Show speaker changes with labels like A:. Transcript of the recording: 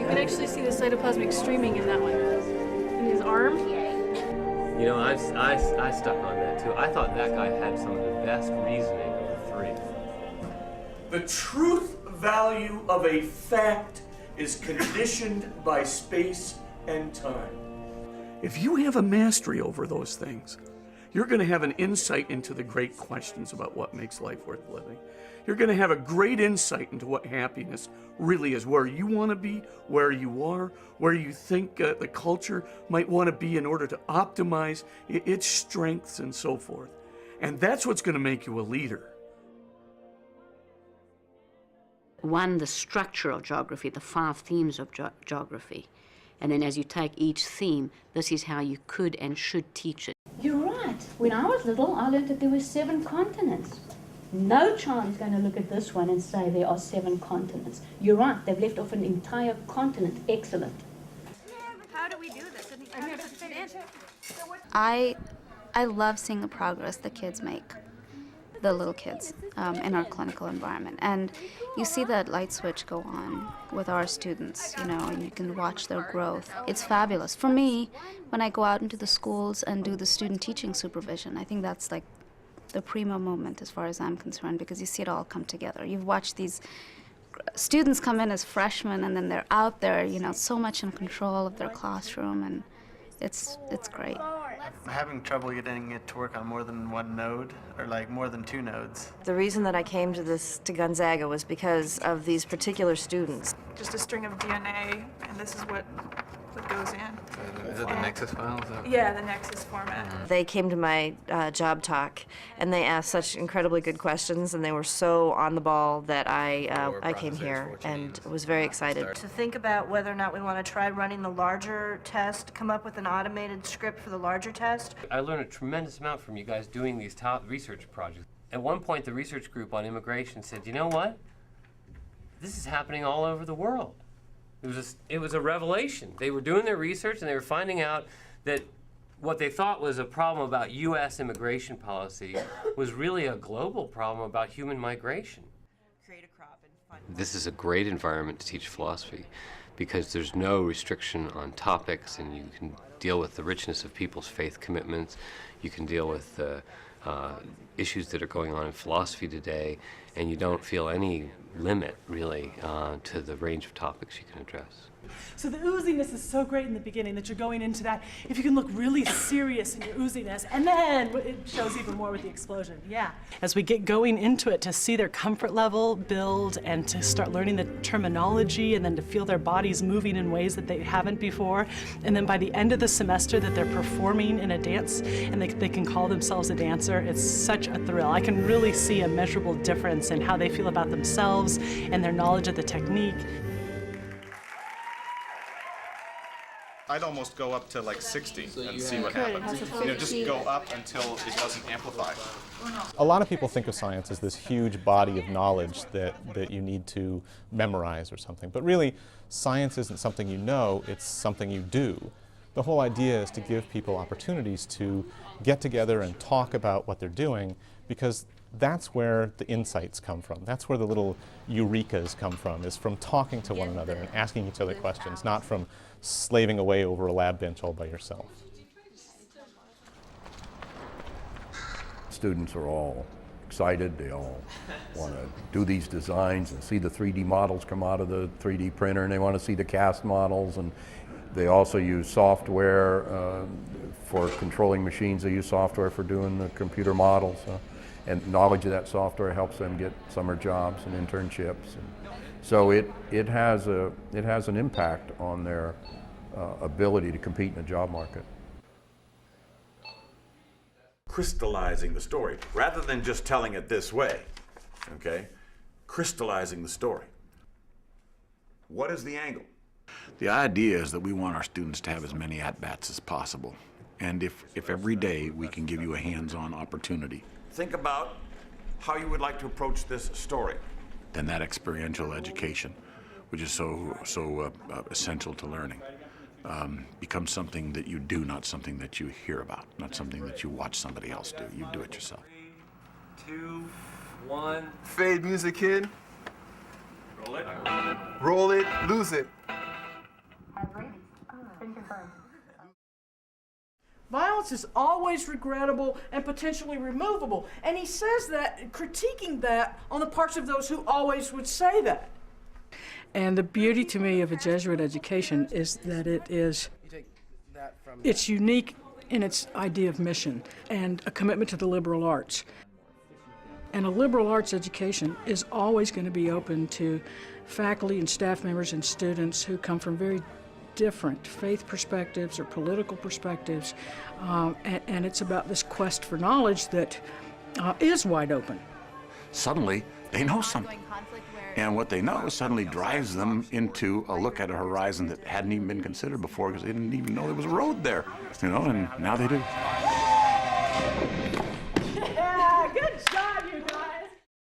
A: you can actually see the cytoplasmic streaming in that one. In his arm.
B: You know, I stuck on that too. I thought that guy had some of the best reasoning of the three.
C: The truth value of a fact is conditioned by space and time. If you have a mastery over those things, you're going to have an insight into the great questions about what makes life worth living. You're going to have a great insight into what happiness really is, where you want to be, where you are, where you think the culture might want to be in order to optimize its strengths and so forth. And that's what's going to make you a leader.
D: One, the structure of geography, the 5 themes of geography. And then as you take each theme, this is how you could and should teach it.
E: You're right. When I was little, I learned that there were 7 continents. No child is going to look at this one and say there are 7 continents. You're right. They've left off an entire continent. Excellent.
A: How do we do this?
F: I love seeing the progress the kids make, the little kids, in our clinical environment. And you see that light switch go on with our students, you know, and you can watch their growth. It's fabulous. For me, when I go out into the schools and do the student teaching supervision, I think that's like the primo moment as far as I'm concerned, because you see it all come together. You've watched these students come in as freshmen, and then they're out there, you know, so much in control of their classroom, and it's great.
G: I'm having trouble getting it to work on more than one node, or like more than 2 nodes.
H: The reason that I came to Gonzaga was because of these particular students.
A: Just a string of DNA, and this is what goes in.
B: Is it the Nexus files?
A: Yeah, the Nexus format.
H: They came to my job talk, and they asked such incredibly good questions, and they were so on the ball that I came here and was very excited. To think about whether or not we want to try running the larger test, come up with an automated script for the larger test.
B: I learned a tremendous amount from you guys doing these top research projects. At one point, the research group on immigration said, you know what? This is happening all over the world. It was a revelation. They were doing their research and they were finding out that what they thought was a problem about U.S. immigration policy was really a global problem about human migration. This is a great environment to teach philosophy because there's no restriction on topics, and you can deal with the richness of people's faith commitments. You can deal with the issues that are going on in philosophy today, and you don't feel any limit, really, to the range of topics you can address.
I: So the ooziness is so great in the beginning that you're going into that. If you can look really serious in your ooziness, and then it shows even more with the explosion. Yeah. As we get going into it, to see their comfort level build and to start learning the terminology, and then to feel their bodies moving in ways that they haven't before. And then by the end of the semester that they're performing in a dance and they can call themselves a dancer, it's such a thrill. I can really see a measurable difference in how they feel about themselves and their knowledge of the technique.
J: I'd almost go up to like 60 and see what happens. You know, just go up until it doesn't amplify.
K: A lot of people think of science as this huge body of knowledge that you need to memorize or something. But really, science isn't something you know, it's something you do. The whole idea is to give people opportunities to get together and talk about what they're doing, because that's where the insights come from. That's where the little eurekas come from, is from talking to one another and asking each other questions, not from slaving away over a lab bench all by yourself.
L: Students are all excited. They all want to do these designs and see the 3D models come out of the 3D printer, and they want to see the cast models. And they also use software for controlling machines. They use software for doing the computer models. And knowledge of that software helps them get summer jobs and internships. And so it has an impact on their ability to compete in the job market.
M: Crystallizing the story, rather than just telling it this way, okay? Crystallizing the story. What is the angle?
N: The idea is that we want our students to have as many at-bats as possible. And if every day we can give you a hands-on opportunity,
M: Think about how you would like to approach this story.
N: then that experiential education, which is so essential to learning, becomes something that you do, not something that you hear about, not something that you watch somebody else do. You do it yourself.
B: 3, 2, 1.
G: Fade music, kid.
M: Roll it.
G: Roll it, lose it.
O: else is always regrettable and potentially removable. And he says that, critiquing that on the parts of those who always would say that.
P: And the beauty to me of a Jesuit education is that it's unique in its idea of mission and a commitment to the liberal arts. And a liberal arts education is always going to be open to faculty and staff members and students who come from very different faith perspectives or political perspectives. And it's about this quest for knowledge that is wide open.
N: Suddenly, they know something. And what they know suddenly drives them into a look at a horizon that hadn't even been considered before because they didn't even know there was a road there, and now they do.